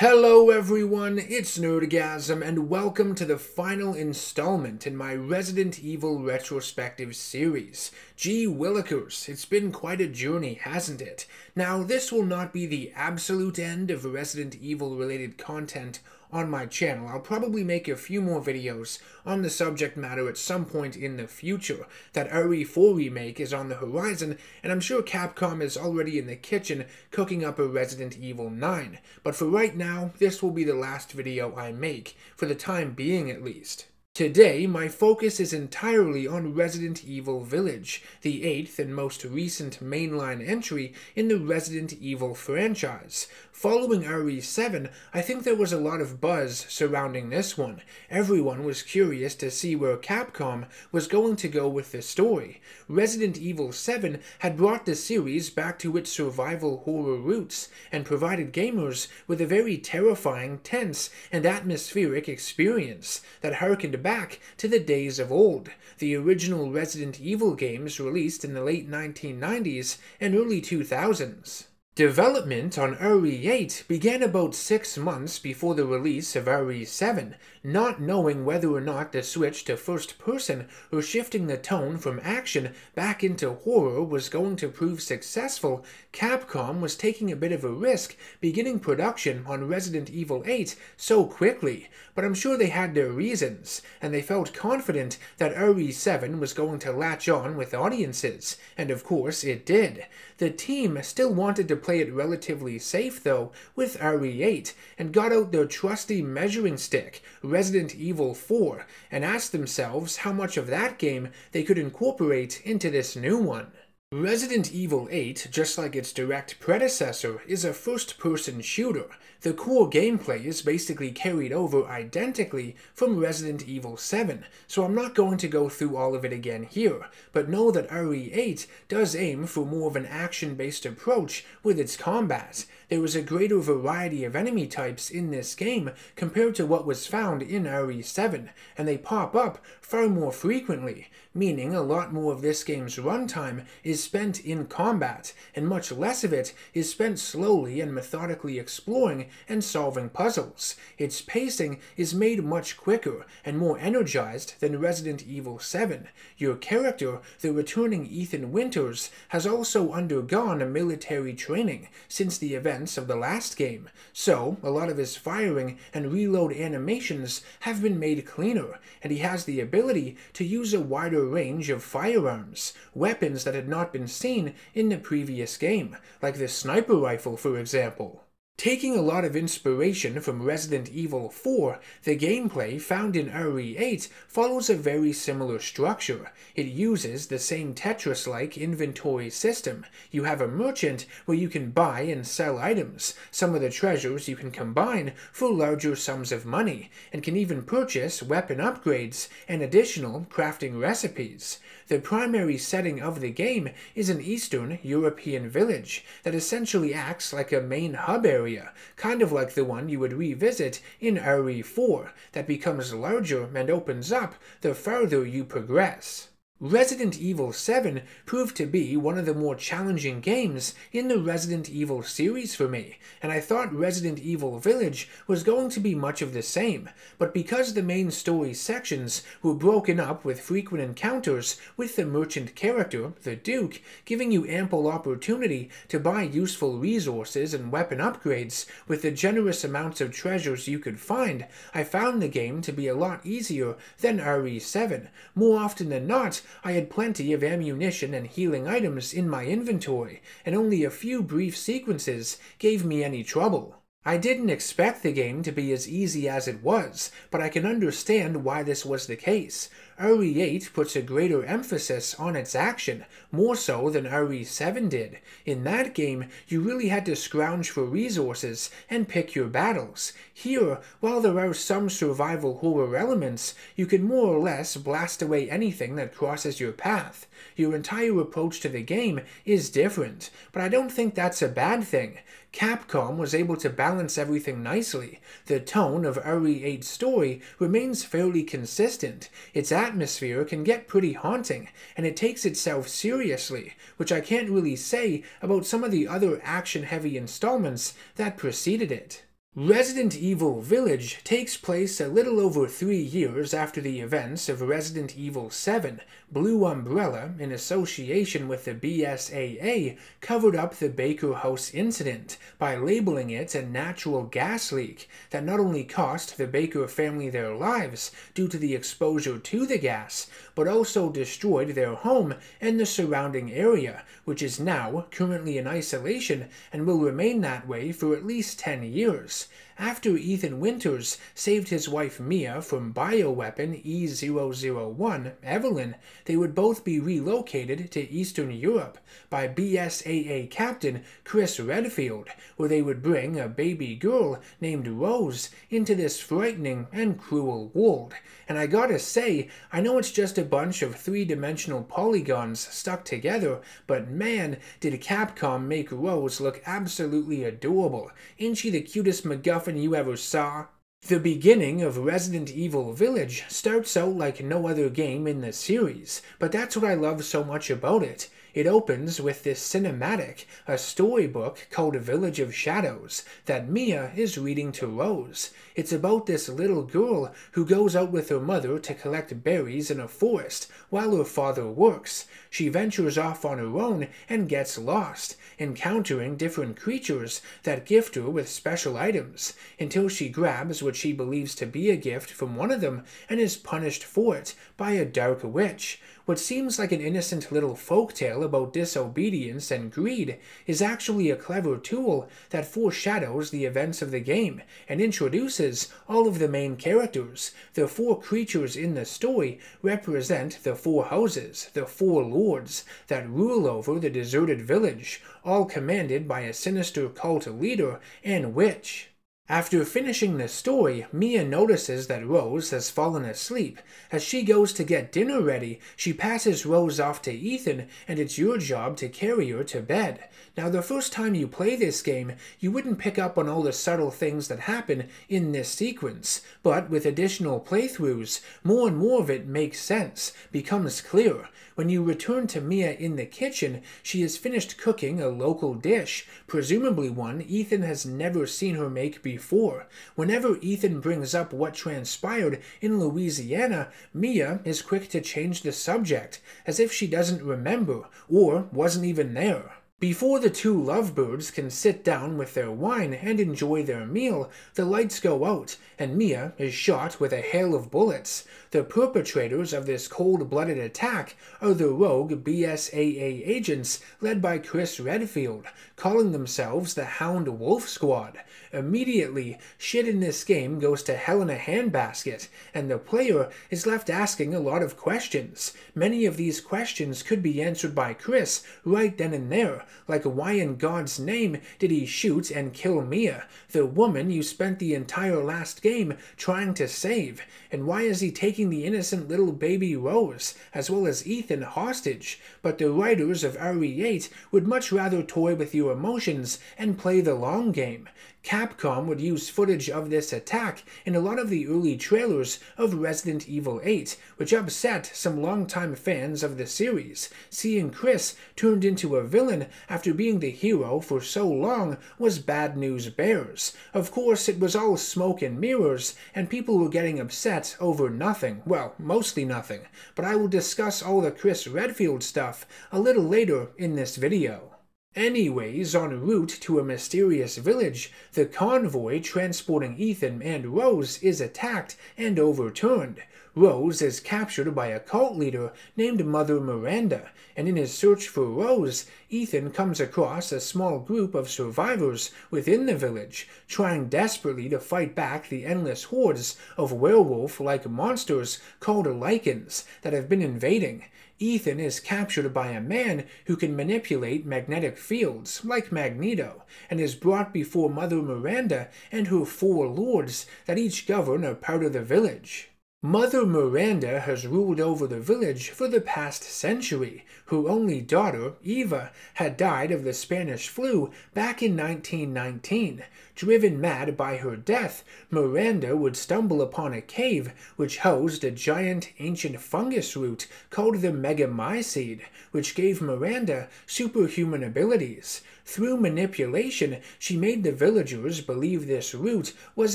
Hello everyone, it's NerdGasm and welcome to the final installment in my Resident Evil Retrospective series. Gee willikers, it's been quite a journey, hasn't it? Now, this will not be the absolute end of Resident Evil related content on my channel. I'll probably make a few more videos on the subject matter at some point in the future. That RE4 remake is on the horizon, and I'm sure Capcom is already in the kitchen cooking up a Resident Evil 9. But for right now, this will be the last video I make, for the time being at least. Today, my focus is entirely on Resident Evil Village, the 8th and most recent mainline entry in the Resident Evil franchise. Following RE7, I think there was a lot of buzz surrounding this one. Everyone was curious to see where Capcom was going to go with the story. Resident Evil 7 had brought the series back to its survival horror roots, and provided gamers with a very terrifying, tense, and atmospheric experience that harkened back to the days of old, the original Resident Evil games released in the late 1990s and early 2000s. Development on RE8 began about 6 months before the release of RE7. Not knowing whether or not the switch to first person or shifting the tone from action back into horror was going to prove successful, Capcom was taking a bit of a risk beginning production on Resident Evil 8 so quickly, but I'm sure they had their reasons, and they felt confident that RE7 was going to latch on with audiences, and of course it did. The team still wanted to play it relatively safe though with RE8, and got out their trusty measuring stick, Resident Evil 4, and asked themselves how much of that game they could incorporate into this new one. Resident Evil 8, just like its direct predecessor, is a first-person shooter. The core gameplay is basically carried over identically from Resident Evil 7, so I'm not going to go through all of it again here, but know that RE8 does aim for more of an action-based approach with its combat. There is a greater variety of enemy types in this game compared to what was found in RE7, and they pop up far more frequently, meaning a lot more of this game's runtime is spent in combat, and much less of it is spent slowly and methodically exploring and solving puzzles. Its pacing is made much quicker and more energized than Resident Evil 7. Your character, the returning Ethan Winters, has also undergone a military training since the events of the last game, so a lot of his firing and reload animations have been made cleaner, and he has the ability to use a wider range of firearms, weapons that had not been seen in the previous game, like the sniper rifle for example. Taking a lot of inspiration from Resident Evil 4, the gameplay found in RE8 follows a very similar structure. It uses the same Tetris-like inventory system. You have a merchant where you can buy and sell items. Some of the treasures you can combine for larger sums of money, and can even purchase weapon upgrades and additional crafting recipes. The primary setting of the game is an Eastern European village that essentially acts like a main hub area, kind of like the one you would revisit in RE4, that becomes larger and opens up the farther you progress. Resident Evil 7 proved to be one of the more challenging games in the Resident Evil series for me, and I thought Resident Evil Village was going to be much of the same, but because the main story sections were broken up with frequent encounters with the merchant character, the Duke, giving you ample opportunity to buy useful resources and weapon upgrades with the generous amounts of treasures you could find, I found the game to be a lot easier than RE7. More often than not, I had plenty of ammunition and healing items in my inventory, and only a few brief sequences gave me any trouble. I didn't expect the game to be as easy as it was, but I can understand why this was the case. RE8 puts a greater emphasis on its action, more so than RE7 did. In that game, you really had to scrounge for resources and pick your battles. Here, while there are some survival horror elements, you can more or less blast away anything that crosses your path. Your entire approach to the game is different, but I don't think that's a bad thing. Capcom was able to balance everything nicely. The tone of RE8's story remains fairly consistent. Its atmosphere can get pretty haunting, and it takes itself seriously, which I can't really say about some of the other action-heavy installments that preceded it. Resident Evil Village takes place a little over 3 years after the events of Resident Evil 7. Blue Umbrella, in association with the BSAA, covered up the Baker House incident by labeling it a natural gas leak that not only cost the Baker family their lives due to the exposure to the gas, but also destroyed their home and the surrounding area, which is now currently in isolation and will remain that way for at least 10 years. After Ethan Winters saved his wife Mia from bioweapon E001, Evelyn, they would both be relocated to Eastern Europe by BSAA Captain Chris Redfield, where they would bring a baby girl named Rose into this frightening and cruel world. And I gotta say, I know it's just a bunch of three-dimensional polygons stuck together, but man, did Capcom make Rose look absolutely adorable. Ain't she the cutest MacGuffin you ever saw? The beginning of Resident Evil Village starts out like no other game in the series, but that's what I love so much about it. It opens with this cinematic, a storybook called Village of Shadows, that Mia is reading to Rose. It's about this little girl who goes out with her mother to collect berries in a forest while her father works. She ventures off on her own and gets lost, encountering different creatures that gift her with special items, until she grabs what she believes to be a gift from one of them and is punished for it by a dark witch. What seems like an innocent little folktale about disobedience and greed is actually a clever tool that foreshadows the events of the game and introduces all of the main characters. The 4 creatures in the story represent the 4 houses, the 4 lords that rule over the deserted village, all commanded by a sinister cult leader and witch. After finishing the story, Mia notices that Rose has fallen asleep. As she goes to get dinner ready, she passes Rose off to Ethan, and it's your job to carry her to bed. Now, the first time you play this game, you wouldn't pick up on all the subtle things that happen in this sequence, but with additional playthroughs, more and more of it makes sense, becomes clear. When you return to Mia in the kitchen, she has finished cooking a local dish, presumably one Ethan has never seen her make before. Whenever Ethan brings up what transpired in Louisiana, Mia is quick to change the subject, as if she doesn't remember, or wasn't even there. Before the 2 lovebirds can sit down with their wine and enjoy their meal, the lights go out, and Mia is shot with a hail of bullets. The perpetrators of this cold-blooded attack are the rogue BSAA agents led by Chris Redfield, calling themselves the Hound Wolf Squad. Immediately, shit in this game goes to hell in a handbasket, and the player is left asking a lot of questions. Many of these questions could be answered by Chris right then and there, like why in God's name did he shoot and kill Mia, the woman you spent the entire last game trying to save, and why is he taking the innocent little baby Rose, as well as Ethan, hostage? But the writers of RE8 would much rather toy with your emotions and play the long game. Capcom would use footage of this attack in a lot of the early trailers of Resident Evil 8, which upset some longtime fans of the series. Seeing Chris turned into a villain after being the hero for so long was bad news bears. Of course, it was all smoke and mirrors, and people were getting upset over nothing. Well, mostly nothing. But I will discuss all the Chris Redfield stuff a little later in this video. Anyways, en route to a mysterious village, the convoy transporting Ethan and Rose is attacked and overturned. Rose is captured by a cult leader named Mother Miranda, and in his search for Rose, Ethan comes across a small group of survivors within the village, trying desperately to fight back the endless hordes of werewolf-like monsters called Lycans that have been invading. Ethan is captured by a man who can manipulate magnetic fields, like Magneto, and is brought before Mother Miranda and her 4 lords that each govern a part of the village. Mother Miranda has ruled over the village for the past century. Her only daughter, Eva, had died of the Spanish flu back in 1919. Driven mad by her death, Miranda would stumble upon a cave which housed a giant ancient fungus root called the Megamycete, which gave Miranda superhuman abilities. Through manipulation, she made the villagers believe this root was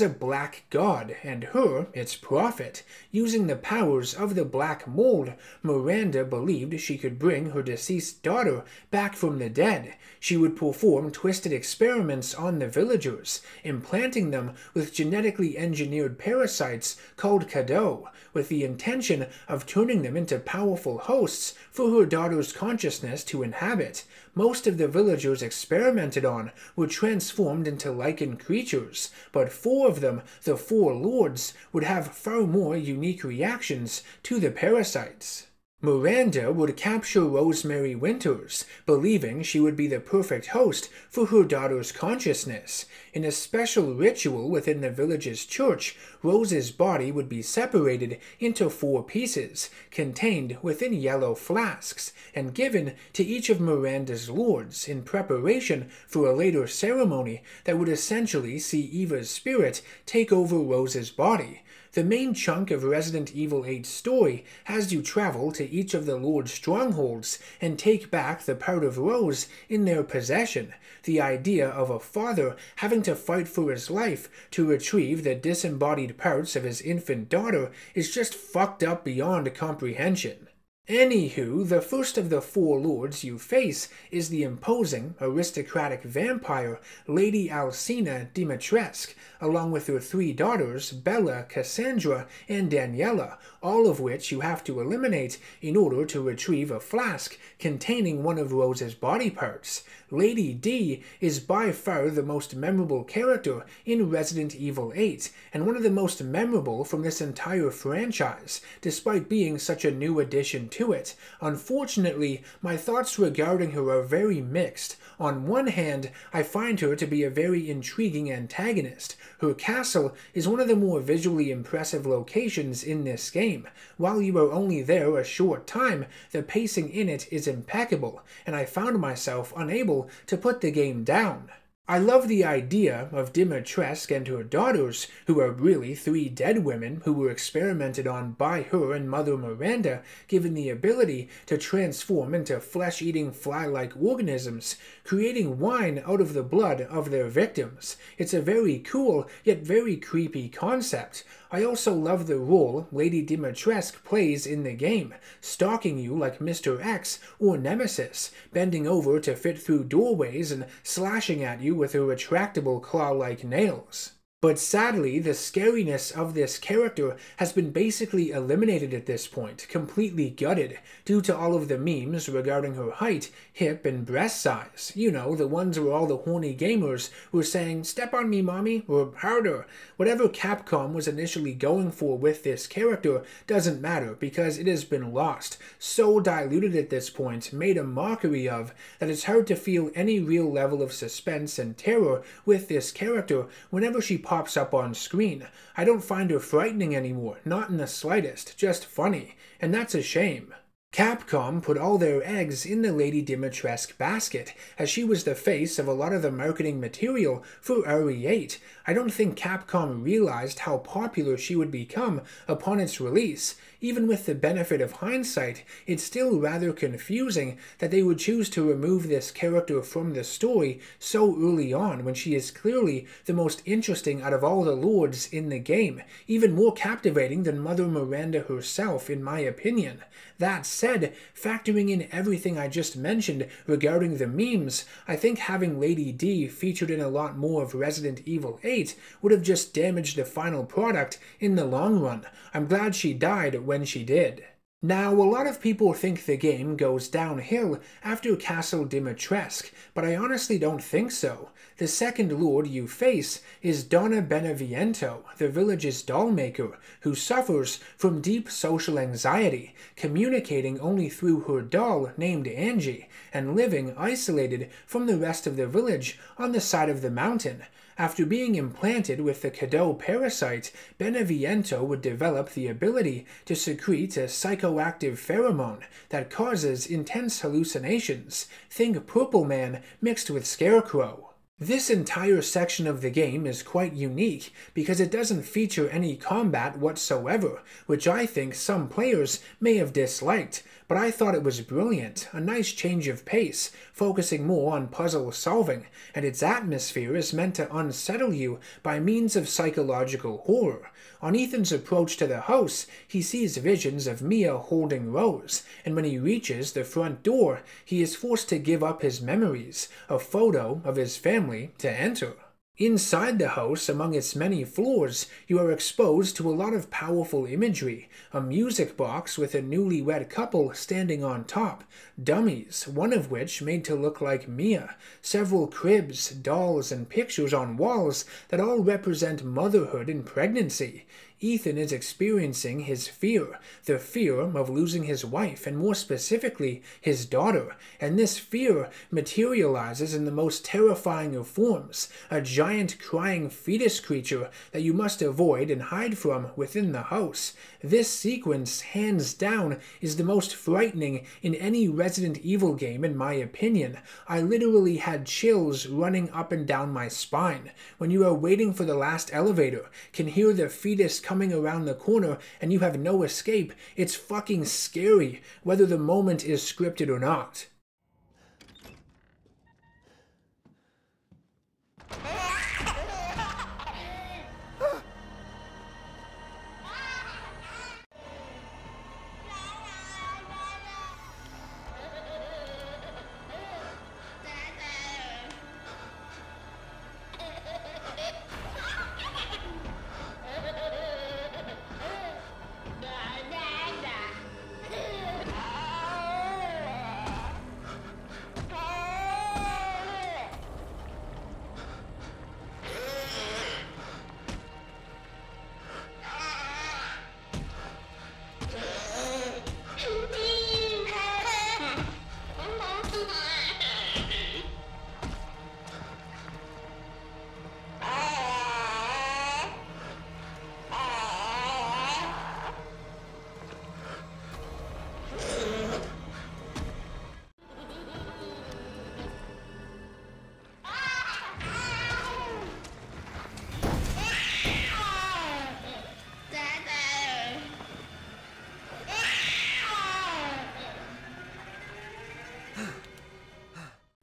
a black god and her its prophet. Using the powers of the black mold, Miranda believed she could bring her deceased daughter back from the dead. She would perform twisted experiments on the villagers, implanting them with genetically engineered parasites called Cadeau, with the intention of turning them into powerful hosts for her daughter's consciousness to inhabit. Most of the villagers experimented on were transformed into lichen creatures, but 4 of them, the 4 lords, would have far more unique reactions to the parasites. Miranda would capture Rosemary Winters, believing she would be the perfect host for her daughter's consciousness. In a special ritual within the village's church, Rose's body would be separated into 4 pieces, contained within yellow flasks, and given to each of Miranda's lords in preparation for a later ceremony that would essentially see Eva's spirit take over Rose's body. The main chunk of Resident Evil 8's story has you travel to each of the Lord's strongholds and take back the part of Rose in their possession. The idea of a father having to fight for his life to retrieve the disembodied parts of his infant daughter is just fucked up beyond comprehension. Anywho, the first of the 4 lords you face is the imposing, aristocratic vampire Lady Alcina Dimitrescu, along with her 3 daughters, Bella, Cassandra, and Daniela, all of which you have to eliminate in order to retrieve a flask containing one of Rose's body parts. Lady D is by far the most memorable character in Resident Evil 8, and one of the most memorable from this entire franchise, despite being such a new addition to it. Unfortunately, my thoughts regarding her are very mixed. On one hand, I find her to be a very intriguing antagonist. Her castle is one of the more visually impressive locations in this game. While you are only there a short time, the pacing in it is impeccable, and I found myself unable to put the game down. I love the idea of Dimitrescu and her daughters, who are really 3 dead women who were experimented on by her and Mother Miranda, given the ability to transform into flesh-eating fly-like organisms, creating wine out of the blood of their victims. It's a very cool, yet very creepy concept. I also love the role Lady Dimitrescu plays in the game, stalking you like Mr. X or Nemesis, bending over to fit through doorways and slashing at you with her retractable claw-like nails. But sadly, the scariness of this character has been basically eliminated at this point, completely gutted, due to all of the memes regarding her height, hip, and breast size. You know, the ones where all the horny gamers were saying, "Step on me, mommy," or "harder." Whatever Capcom was initially going for with this character doesn't matter, because it has been lost, so diluted at this point, made a mockery of, that it's hard to feel any real level of suspense and terror with this character whenever she pops up on screen. I don't find her frightening anymore, not in the slightest, just funny, and that's a shame. Capcom put all their eggs in the Lady Dimitrescu basket, as she was the face of a lot of the marketing material for RE8. I don't think Capcom realized how popular she would become upon its release. Even with the benefit of hindsight, it's still rather confusing that they would choose to remove this character from the story so early on, when she is clearly the most interesting out of all the lords in the game, even more captivating than Mother Miranda herself, in my opinion. That said, factoring in everything I just mentioned regarding the memes, I think having Lady D featured in a lot more of Resident Evil 8 would have just damaged the final product in the long run. I'm glad she died when she did. Now, a lot of people think the game goes downhill after Castle Dimitrescu, but I honestly don't think so. The second lord you face is Donna Beneviento, the village's dollmaker, who suffers from deep social anxiety, communicating only through her doll named Angie, and living isolated from the rest of the village on the side of the mountain. After being implanted with the Cadeau parasite, Beneviento would develop the ability to secrete a psychoactive pheromone that causes intense hallucinations. Think Purple Man mixed with Scarecrow. This entire section of the game is quite unique because it doesn't feature any combat whatsoever, which I think some players may have disliked, but I thought it was brilliant, a nice change of pace, focusing more on puzzle solving, and its atmosphere is meant to unsettle you by means of psychological horror. On Ethan's approach to the house, he sees visions of Mia holding Rose, and when he reaches the front door, he is forced to give up his memories, a photo of his family, to enter. Inside the house, among its many floors, you are exposed to a lot of powerful imagery, a music box with a newlywed couple standing on top, dummies, one of which made to look like Mia, several cribs, dolls, and pictures on walls that all represent motherhood and pregnancy. Ethan is experiencing his fear, the fear of losing his wife, and more specifically, his daughter, and this fear materializes in the most terrifying of forms, a giant crying fetus creature that you must avoid and hide from within the house. This sequence, hands down, is the most frightening in any Resident Evil game in my opinion. I literally had chills running up and down my spine. When you are waiting for the last elevator, can hear the fetus coming around the corner and you have no escape, it's fucking scary, whether the moment is scripted or not.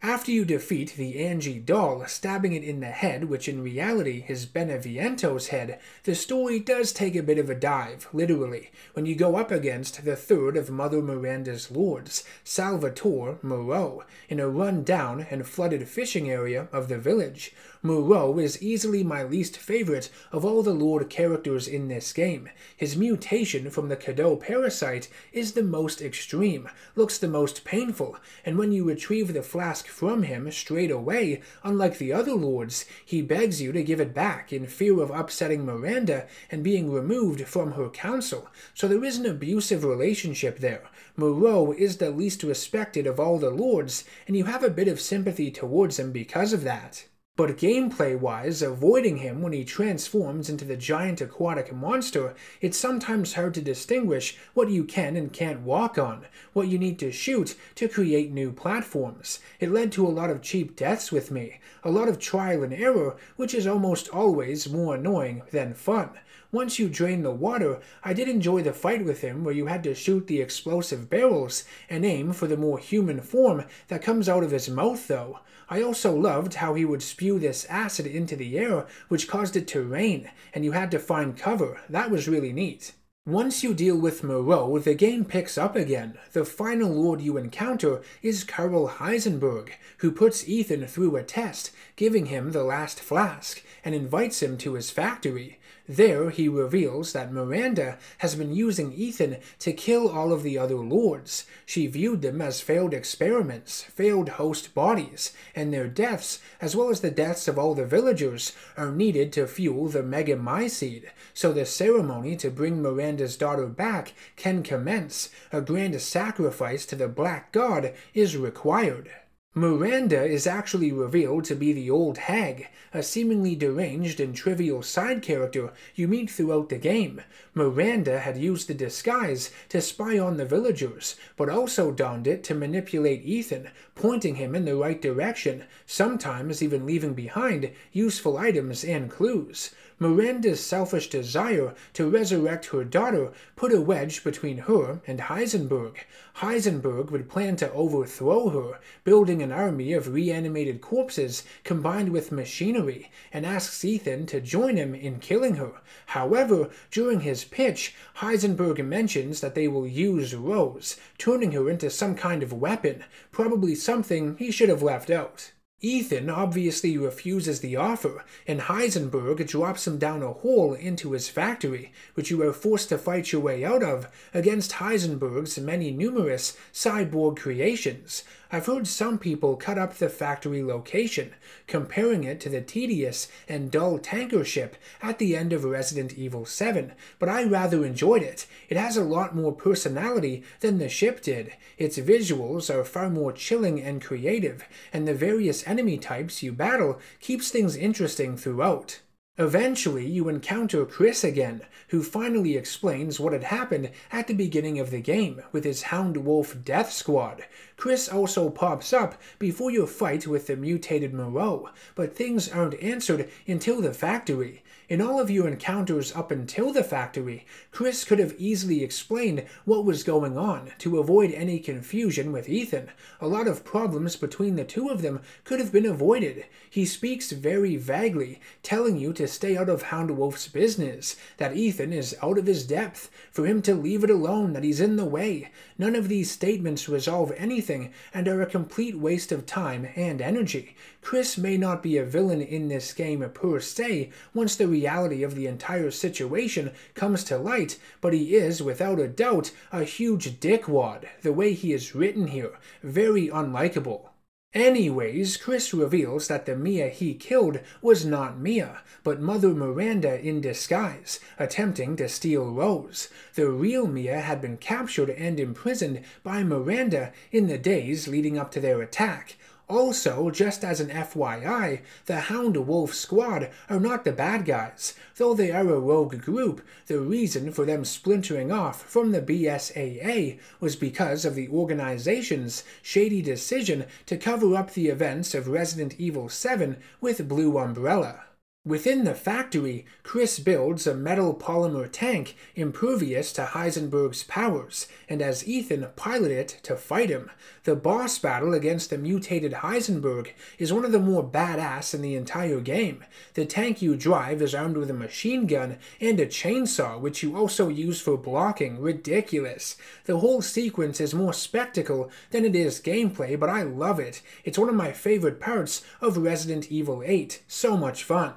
After you defeat the Angie doll, stabbing it in the head, which in reality is Beneviento's head, the story does take a bit of a dive, literally, when you go up against the third of Mother Miranda's lords, Salvatore Moreau, in a run-down and flooded fishing area of the village. Moreau is easily my least favorite of all the Lord characters in this game. His mutation from the Cadeau parasite is the most extreme, looks the most painful, and when you retrieve the flask from him straight away, unlike the other lords, he begs you to give it back in fear of upsetting Miranda and being removed from her council, so there is an abusive relationship there. Moreau is the least respected of all the lords, and you have a bit of sympathy towards him because of that. But gameplay-wise, avoiding him when he transforms into the giant aquatic monster, it's sometimes hard to distinguish what you can and can't walk on, what you need to shoot to create new platforms. It led to a lot of cheap deaths with me, a lot of trial and error, which is almost always more annoying than fun. Once you drain the water, I did enjoy the fight with him where you had to shoot the explosive barrels and aim for the more human form that comes out of his mouth though. I also loved how he would spew this acid into the air, which caused it to rain, and you had to find cover. That was really neat. Once you deal with Moreau, the game picks up again. The final lord you encounter is Karl Heisenberg, who puts Ethan through a test, giving him the last flask, and invites him to his factory. There, he reveals that Miranda has been using Ethan to kill all of the other lords. She viewed them as failed experiments, failed host bodies, and their deaths, as well as the deaths of all the villagers, are needed to fuel the Mega Mycete, so the ceremony to bring Miranda's daughter back can commence. A grand sacrifice to the Black God is required. Miranda is actually revealed to be the old hag, a seemingly deranged and trivial side character you meet throughout the game. Miranda had used the disguise to spy on the villagers, but also donned it to manipulate Ethan, pointing him in the right direction, sometimes even leaving behind useful items and clues. Miranda's selfish desire to resurrect her daughter put a wedge between her and Heisenberg. Heisenberg would plan to overthrow her, building an army of reanimated corpses combined with machinery, and asks Ethan to join him in killing her. However, during his pitch, Heisenberg mentions that they will use Rose, turning her into some kind of weapon, probably something he should have left out. Ethan obviously refuses the offer, and Heisenberg drops him down a hole into his factory, which you are forced to fight your way out of against Heisenberg's many numerous cyborg creations. I've heard some people cut up the factory location, comparing it to the tedious and dull tanker ship at the end of Resident Evil 7, but I rather enjoyed it. It has a lot more personality than the ship did. Its visuals are far more chilling and creative, and the various enemy types you battle keeps things interesting throughout. Eventually, you encounter Chris again, who finally explains what had happened at the beginning of the game with his Hound Wolf Death Squad. Chris also pops up before your fight with the mutated Moreau, but things aren't answered until the factory. In all of your encounters up until the factory, Chris could have easily explained what was going on to avoid any confusion with Ethan. A lot of problems between the two of them could have been avoided. He speaks very vaguely, telling you to stay out of Hound Wolf's business, that Ethan is out of his depth, for him to leave it alone, that he's in the way. None of these statements resolve anything and are a complete waste of time and energy. Chris may not be a villain in this game per se once the reality of the entire situation comes to light, but he is, without a doubt, a huge dickwad, the way he is written here, very unlikable. Anyways, Chris reveals that the Mia he killed was not Mia, but Mother Miranda in disguise, attempting to steal Rose. The real Mia had been captured and imprisoned by Miranda in the days leading up to their attack. Also, just as an FYI, the Hound Wolf Squad are not the bad guys. Though they are a rogue group, the reason for them splintering off from the BSAA was because of the organization's shady decision to cover up the events of Resident Evil 7 with Blue Umbrella. Within the factory, Chris builds a metal polymer tank impervious to Heisenberg's powers, and has Ethan pilot it to fight him. The boss battle against the mutated Heisenberg is one of the more badass in the entire game. The tank you drive is armed with a machine gun and a chainsaw, which you also use for blocking. Ridiculous. The whole sequence is more spectacle than it is gameplay, but I love it. It's one of my favorite parts of Resident Evil 8. So much fun.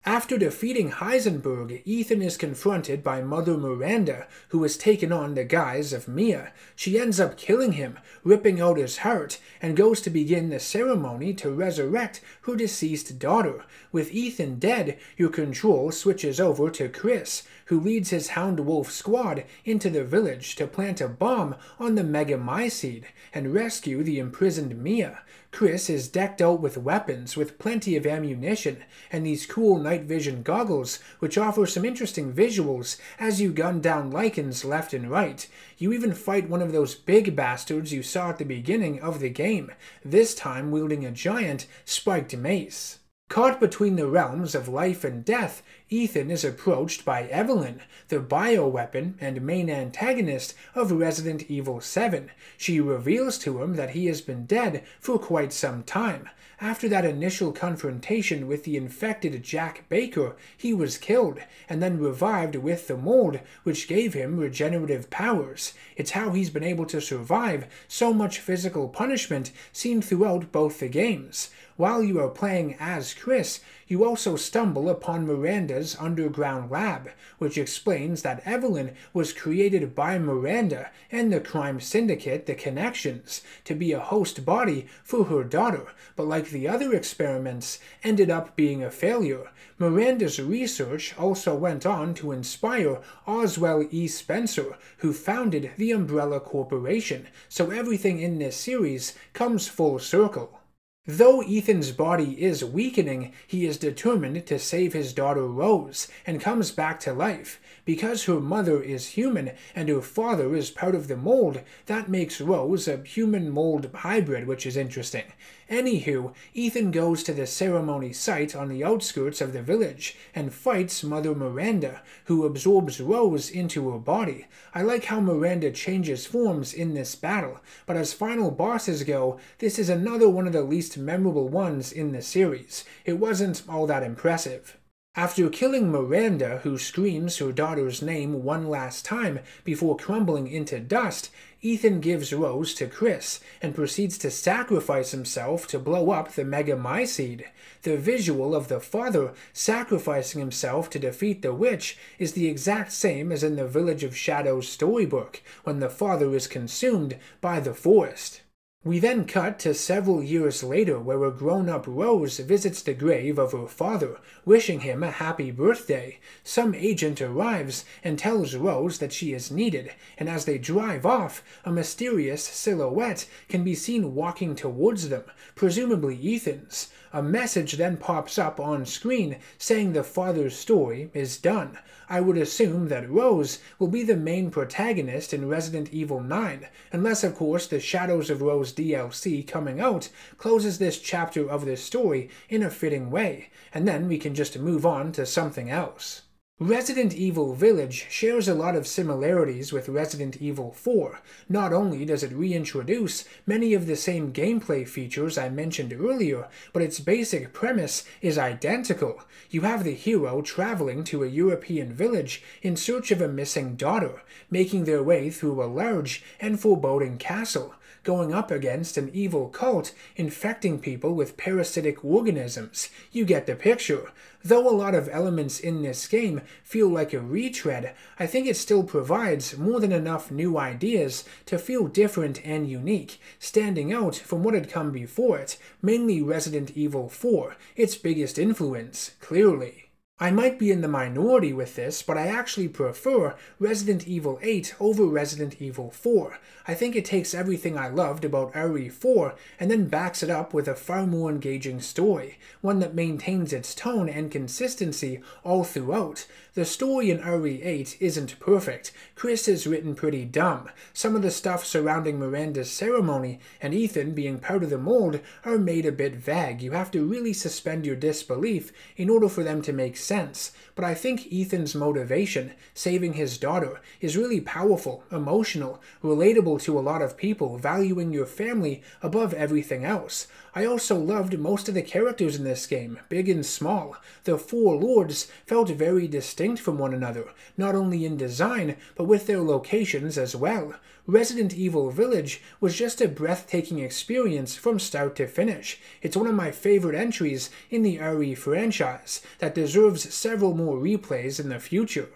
After defeating Heisenberg, Ethan is confronted by Mother Miranda, who has taken on the guise of Mia. She ends up killing him, ripping out his heart, and goes to begin the ceremony to resurrect her deceased daughter. With Ethan dead, your control switches over to Chris, who leads his Hound Wolf squad into the village to plant a bomb on the Mega Mycete and rescue the imprisoned Mia. Chris is decked out with weapons with plenty of ammunition and these cool night vision goggles which offer some interesting visuals as you gun down Lycans left and right. You even fight one of those big bastards you saw at the beginning of the game, this time wielding a giant spiked mace. Caught between the realms of life and death, Ethan is approached by Evelyn, the bioweapon and main antagonist of Resident Evil 7. She reveals to him that he has been dead for quite some time. After that initial confrontation with the infected Jack Baker, he was killed, and then revived with the mold, which gave him regenerative powers. It's how he's been able to survive so much physical punishment seen throughout both the games. While you are playing as Chris, you also stumble upon Miranda's underground lab, which explains that Evelyn was created by Miranda and the crime syndicate, the Connections, to be a host body for her daughter, but like the other experiments, ended up being a failure. Miranda's research also went on to inspire Oswell E. Spencer, who founded the Umbrella Corporation, so everything in this series comes full circle. Though Ethan's body is weakening, he is determined to save his daughter Rose and comes back to life. Because her mother is human and her father is part of the mold, that makes Rose a human-mold hybrid, which is interesting. Anywho, Ethan goes to the ceremony site on the outskirts of the village and fights Mother Miranda, who absorbs Rose into her body. I like how Miranda changes forms in this battle, but as final bosses go, this is another one of the least memorable ones in the series. It wasn't all that impressive. After killing Miranda, who screams her daughter's name one last time before crumbling into dust, Ethan gives Rose to Chris and proceeds to sacrifice himself to blow up the Mega Mycete. The visual of the father sacrificing himself to defeat the witch is the exact same as in the Village of Shadows storybook, when the father is consumed by the forest. We then cut to several years later where a grown-up Rose visits the grave of her father, wishing him a happy birthday. Some agent arrives and tells Rose that she is needed, and as they drive off, a mysterious silhouette can be seen walking towards them, presumably Ethan's. A message then pops up on screen saying the father's story is done. I would assume that Rose will be the main protagonist in Resident Evil 9, unless of course the Shadows of Rose DLC coming out closes this chapter of the story in a fitting way, and then we can just move on to something else. Resident Evil Village shares a lot of similarities with Resident Evil 4. Not only does it reintroduce many of the same gameplay features I mentioned earlier, but its basic premise is identical. You have the hero traveling to a European village in search of a missing daughter, making their way through a large and foreboding castle, going up against an evil cult infecting people with parasitic organisms. You get the picture. Though a lot of elements in this game feel like a retread, I think it still provides more than enough new ideas to feel different and unique, standing out from what had come before it, mainly Resident Evil 4, its biggest influence, clearly. I might be in the minority with this, but I actually prefer Resident Evil 8 over Resident Evil 4. I think it takes everything I loved about RE4 and then backs it up with a far more engaging story, one that maintains its tone and consistency all throughout. The story in RE8 isn't perfect. Chris is written pretty dumb. Some of the stuff surrounding Miranda's ceremony and Ethan being part of the mold are made a bit vague. You have to really suspend your disbelief in order for them to make sense. But I think Ethan's motivation, saving his daughter, is really powerful, emotional, relatable to a lot of people, valuing your family above everything else. I also loved most of the characters in this game, big and small. The four lords felt very distinct from one another, not only in design, but with their locations as well. Resident Evil Village was just a breathtaking experience from start to finish. It's one of my favorite entries in the RE franchise that deserves several more replays in the future.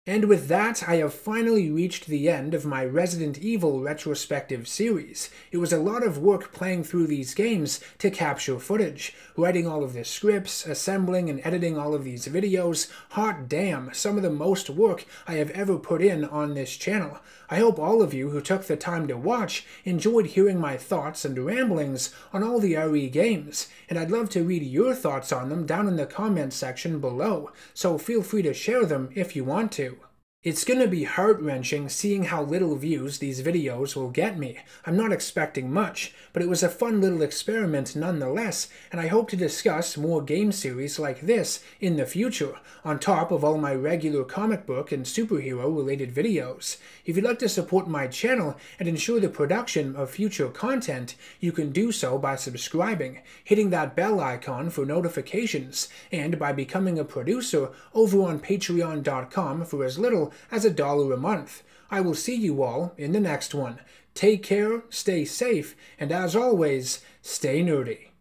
And with that, I have finally reached the end of my Resident Evil retrospective series. It was a lot of work playing through these games to capture footage, writing all of the scripts, assembling and editing all of these videos. Hot damn, some of the most work I have ever put in on this channel. I hope all of you who took the time to watch enjoyed hearing my thoughts and ramblings on all the RE games, and I'd love to read your thoughts on them down in the comments section below, so feel free to share them if you want to. It's gonna be heart-wrenching seeing how little views these videos will get me. I'm not expecting much, but it was a fun little experiment nonetheless, and I hope to discuss more game series like this in the future, on top of all my regular comic book and superhero-related videos. If you'd like to support my channel and ensure the production of future content, you can do so by subscribing, hitting that bell icon for notifications, and by becoming a producer over on patreon.com for as little as $1 a month. I will see you all in the next one. Take care, stay safe, and as always, stay nerdy.